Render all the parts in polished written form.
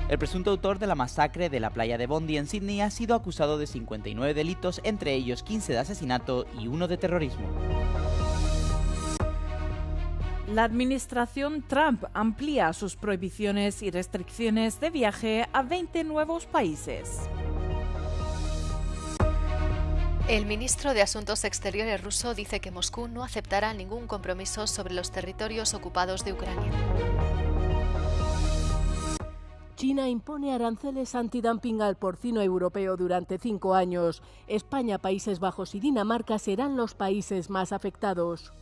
El presunto autor de la masacre de la playa de Bondi en Sídney ha sido acusado de 59 delitos, entre ellos 15 de asesinato y 1 de terrorismo. La administración Trump amplía sus prohibiciones y restricciones de viaje a 20 nuevos países. El ministro de Asuntos Exteriores ruso dice que Moscú no aceptará ningún compromiso sobre los territorios ocupados de Ucrania. China impone aranceles antidumping al porcino europeo durante 5 años. España, Países Bajos y Dinamarca serán los países más afectados.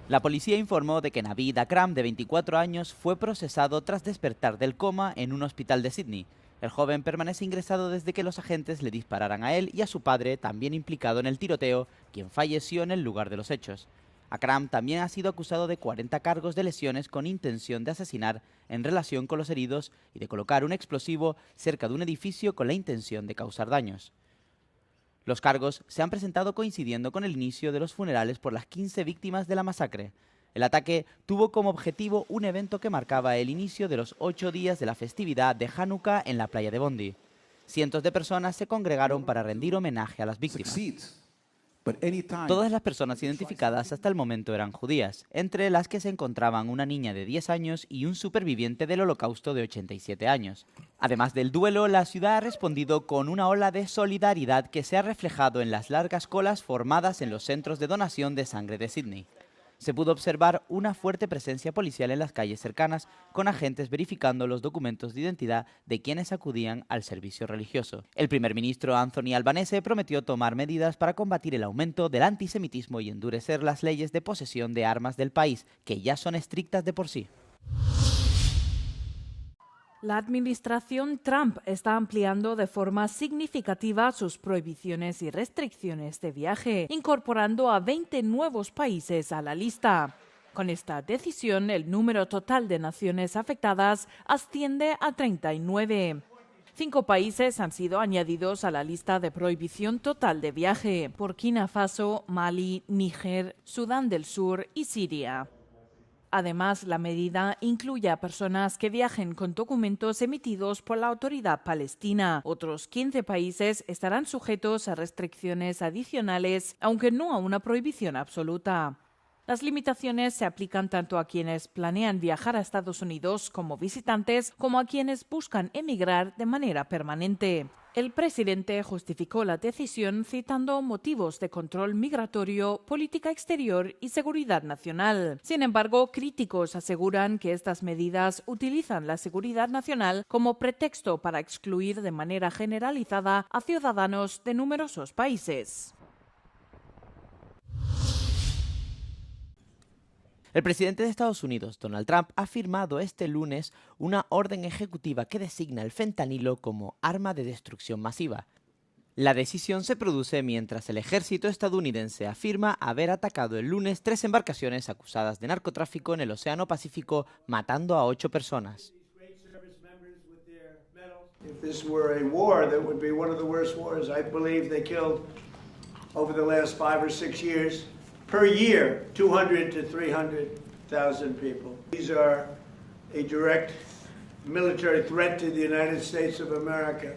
La policía informó de que Navid Akram, de 24 años, fue procesado tras despertar del coma en un hospital de Sídney. El joven permanece ingresado desde que los agentes le dispararan a él y a su padre, también implicado en el tiroteo, quien falleció en el lugar de los hechos. Akram también ha sido acusado de 40 cargos de lesiones con intención de asesinar en relación con los heridos y de colocar un explosivo cerca de un edificio con la intención de causar daños. Los cargos se han presentado coincidiendo con el inicio de los funerales por las 15 víctimas de la masacre. El ataque tuvo como objetivo un evento que marcaba el inicio de los 8 días de la festividad de Hanukkah en la playa de Bondi. Cientos de personas se congregaron para rendir homenaje a las víctimas. Todas las personas identificadas hasta el momento eran judías, entre las que se encontraban una niña de 10 años y un superviviente del Holocausto de 87 años. Además del duelo, la ciudad ha respondido con una ola de solidaridad que se ha reflejado en las largas colas formadas en los centros de donación de sangre de Sídney. Se pudo observar una fuerte presencia policial en las calles cercanas, con agentes verificando los documentos de identidad de quienes acudían al servicio religioso. El primer ministro Anthony Albanese prometió tomar medidas para combatir el aumento del antisemitismo y endurecer las leyes de posesión de armas del país, que ya son estrictas de por sí. La administración Trump está ampliando de forma significativa sus prohibiciones y restricciones de viaje, incorporando a 20 nuevos países a la lista. Con esta decisión, el número total de naciones afectadas asciende a 39. 5 países han sido añadidos a la lista de prohibición total de viaje: Burkina Faso, Mali, Níger, Sudán del Sur y Siria. Además, la medida incluye a personas que viajen con documentos emitidos por la autoridad palestina. Otros 15 países estarán sujetos a restricciones adicionales, aunque no a una prohibición absoluta. Las limitaciones se aplican tanto a quienes planean viajar a Estados Unidos como visitantes, como a quienes buscan emigrar de manera permanente. El presidente justificó la decisión citando motivos de control migratorio, política exterior y seguridad nacional. Sin embargo, críticos aseguran que estas medidas utilizan la seguridad nacional como pretexto para excluir de manera generalizada a ciudadanos de numerosos países. El presidente de Estados Unidos, Donald Trump, ha firmado este lunes una orden ejecutiva que designa el fentanilo como arma de destrucción masiva. La decisión se produce mientras el ejército estadounidense afirma haber atacado el lunes 3 embarcaciones acusadas de narcotráfico en el Océano Pacífico, matando a 8 personas. If this were a war, that would be one of the worst wars. I believe they killed, over the last 5 or 6 years, per year, 200 to 300,000 people. These are a direct military threat to the United States of America.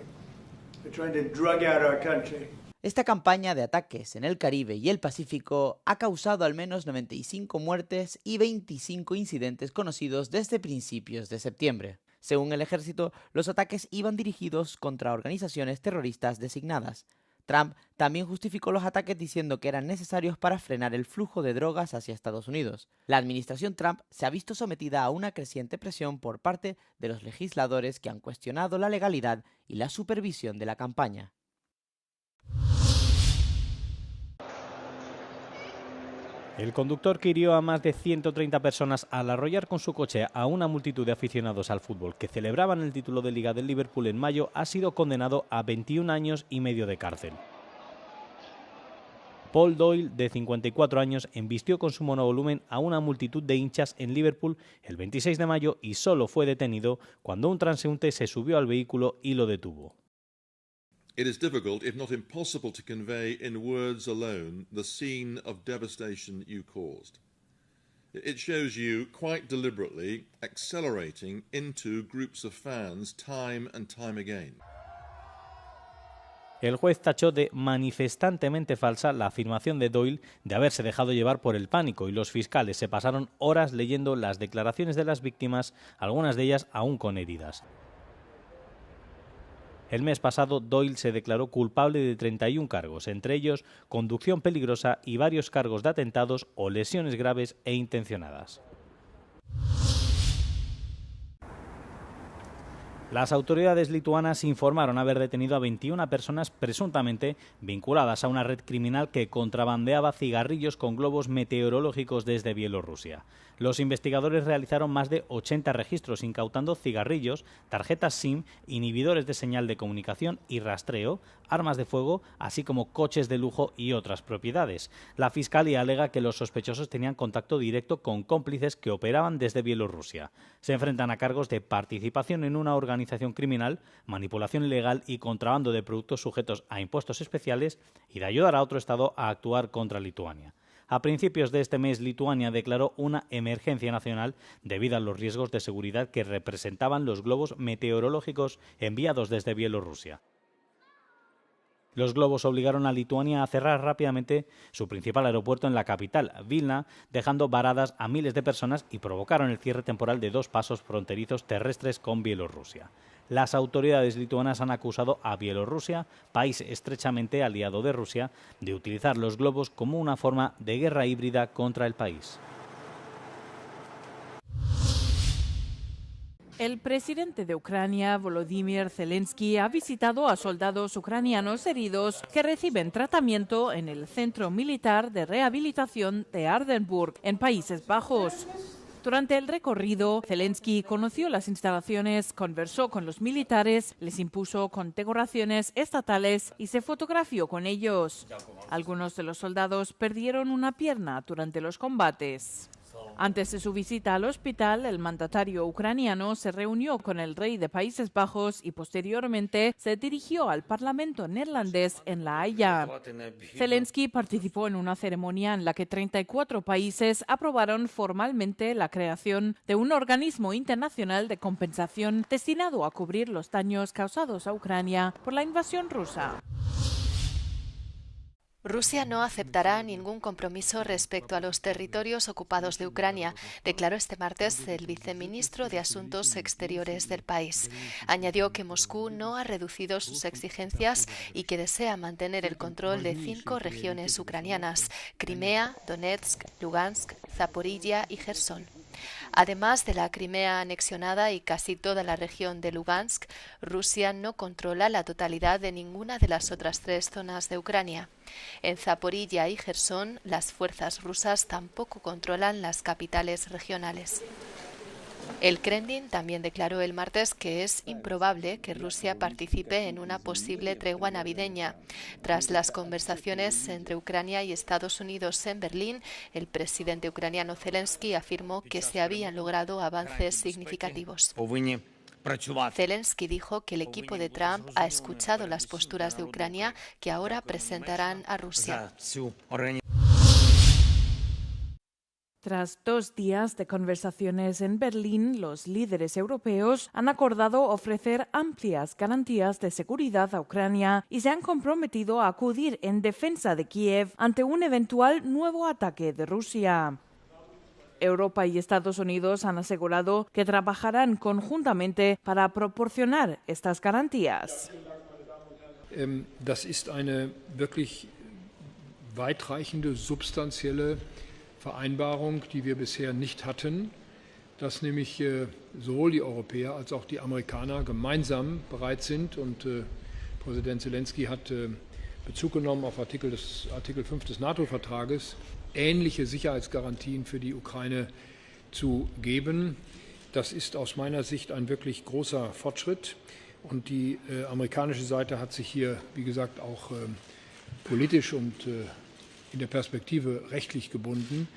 They're trying to drug out our country. Esta campaña de ataques en el Caribe y el Pacífico ha causado al menos 95 muertes y 25 incidentes conocidos desde principios de septiembre. Según el ejército, los ataques iban dirigidos contra organizaciones terroristas designadas. Trump también justificó los ataques diciendo que eran necesarios para frenar el flujo de drogas hacia Estados Unidos. La administración Trump se ha visto sometida a una creciente presión por parte de los legisladores que han cuestionado la legalidad y la supervisión de la campaña. El conductor que hirió a más de 130 personas al arrollar con su coche a una multitud de aficionados al fútbol que celebraban el título de Liga del Liverpool en mayo ha sido condenado a 21 años y medio de cárcel. Paul Doyle, de 54 años, embistió con su monovolumen a una multitud de hinchas en Liverpool el 26 de mayo y solo fue detenido cuando un transeúnte se subió al vehículo y lo detuvo. It is difficult, if not impossible, to convey in words alone the scene of devastation you caused. It shows you quite deliberately accelerating into groups of fans time and time again. El juez tachó de manifestantemente falsa la afirmación de Doyle de haberse dejado llevar por el pánico y los fiscales se pasaron horas leyendo las declaraciones de las víctimas, algunas de ellas aún con heridas. El mes pasado, Doyle se declaró culpable de 31 cargos, entre ellos conducción peligrosa y varios cargos de atentados o lesiones graves e intencionadas. Las autoridades lituanas informaron haber detenido a 21 personas presuntamente vinculadas a una red criminal que contrabandeaba cigarrillos con globos meteorológicos desde Bielorrusia. Los investigadores realizaron más de 80 registros, incautando cigarrillos, tarjetas SIM, inhibidores de señal de comunicación y rastreo, armas de fuego, así como coches de lujo y otras propiedades. La Fiscalía alega que los sospechosos tenían contacto directo con cómplices que operaban desde Bielorrusia. Se enfrentan a cargos de participación en una organización criminal, manipulación ilegal y contrabando de productos sujetos a impuestos especiales y de ayudar a otro Estado a actuar contra Lituania. A principios de este mes, Lituania declaró una emergencia nacional debido a los riesgos de seguridad que representaban los globos meteorológicos enviados desde Bielorrusia. Los globos obligaron a Lituania a cerrar rápidamente su principal aeropuerto en la capital, Vilna, dejando varadas a miles de personas y provocaron el cierre temporal de 2 pasos fronterizos terrestres con Bielorrusia. Las autoridades lituanas han acusado a Bielorrusia, país estrechamente aliado de Rusia, de utilizar los globos como una forma de guerra híbrida contra el país. El presidente de Ucrania, Volodymyr Zelensky, ha visitado a soldados ucranianos heridos que reciben tratamiento en el Centro Militar de Rehabilitación de Aardenburg, en Países Bajos. Durante el recorrido, Zelensky conoció las instalaciones, conversó con los militares, les impuso condecoraciones estatales y se fotografió con ellos. Algunos de los soldados perdieron una pierna durante los combates. Antes de su visita al hospital, el mandatario ucraniano se reunió con el rey de Países Bajos y posteriormente se dirigió al Parlamento neerlandés en La Haya. Zelensky participó en una ceremonia en la que 34 países aprobaron formalmente la creación de un organismo internacional de compensación destinado a cubrir los daños causados a Ucrania por la invasión rusa. Rusia no aceptará ningún compromiso respecto a los territorios ocupados de Ucrania, declaró este martes el viceministro de Asuntos Exteriores del país. Añadió que Moscú no ha reducido sus exigencias y que desea mantener el control de 5 regiones ucranianas: Crimea, Donetsk, Lugansk, Zaporilla y Jersón. Además de la Crimea anexionada y casi toda la región de Lugansk, Rusia no controla la totalidad de ninguna de las otras 3 zonas de Ucrania. En Zaporilla y Jersón, las fuerzas rusas tampoco controlan las capitales regionales. El Kremlin también declaró el martes que es improbable que Rusia participe en una posible tregua navideña. Tras las conversaciones entre Ucrania y Estados Unidos en Berlín, el presidente ucraniano Zelensky afirmó que se habían logrado avances significativos. Zelensky dijo que el equipo de Trump ha escuchado las posturas de Ucrania que ahora presentarán a Rusia. Tras 2 días de conversaciones en Berlín, los líderes europeos han acordado ofrecer amplias garantías de seguridad a Ucrania y se han comprometido a acudir en defensa de Kiev ante un eventual nuevo ataque de Rusia. Europa y Estados Unidos han asegurado que trabajarán conjuntamente para proporcionar estas garantías. Das ist eine wirklich weitreichende, substanzielle Vereinbarung, die wir bisher nicht hatten, dass nämlich sowohl die Europäer als auch die Amerikaner gemeinsam bereit sind, und Präsident Zelensky hat Bezug genommen auf Artikel 5 des NATO-Vertrages, ähnliche Sicherheitsgarantien für die Ukraine zu geben. Das ist aus meiner Sicht ein wirklich großer Fortschritt, und die amerikanische Seite hat sich hier, wie gesagt, auch politisch und in der Perspektive rechtlich gebunden,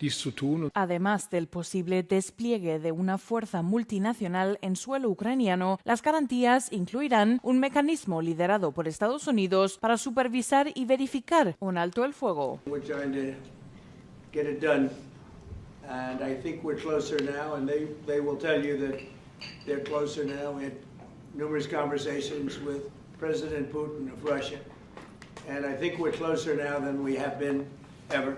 dies zu tun. Además del posible despliegue de una fuerza multinacional en suelo ucraniano, las garantías incluirán un mecanismo liderado por Estados Unidos para supervisar y verificar un alto el fuego. We're trying to get it done And I think we're closer now, and they will tell you that they're closer now. We had numerous conversations with President Putin of Russia, and I think we're closer now than we have been ever.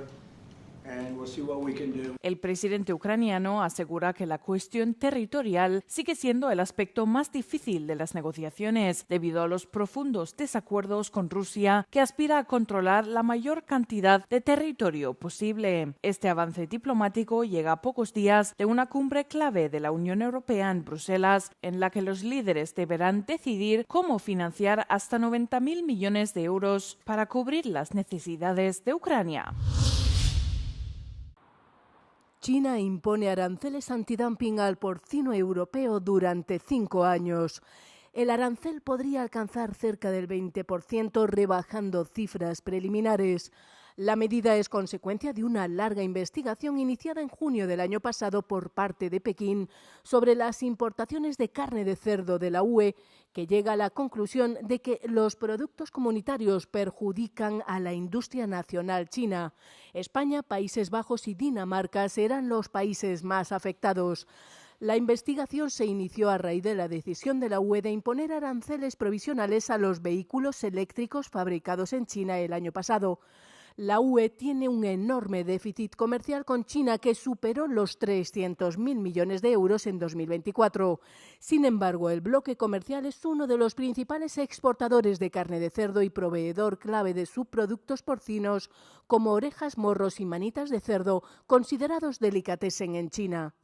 And we'll see what we can do. El presidente ucraniano asegura que la cuestión territorial sigue siendo el aspecto más difícil de las negociaciones, debido a los profundos desacuerdos con Rusia, que aspira a controlar la mayor cantidad de territorio posible. Este avance diplomático llega a pocos días de una cumbre clave de la Unión Europea en Bruselas, en la que los líderes deberán decidir cómo financiar hasta 90.000 millones de euros para cubrir las necesidades de Ucrania. China impone aranceles antidumping al porcino europeo durante 5 años. El arancel podría alcanzar cerca del 20%, rebajando cifras preliminares. La medida es consecuencia de una larga investigación iniciada en junio del año pasado por parte de Pekín sobre las importaciones de carne de cerdo de la UE, que llega a la conclusión de que los productos comunitarios perjudican a la industria nacional china. España, Países Bajos y Dinamarca serán los países más afectados. La investigación se inició a raíz de la decisión de la UE de imponer aranceles provisionales a los vehículos eléctricos fabricados en China el año pasado. La UE tiene un enorme déficit comercial con China que superó los 300.000 millones de euros en 2024. Sin embargo, el bloque comercial es uno de los principales exportadores de carne de cerdo y proveedor clave de subproductos porcinos como orejas, morros y manitas de cerdo, considerados delicatessen en China.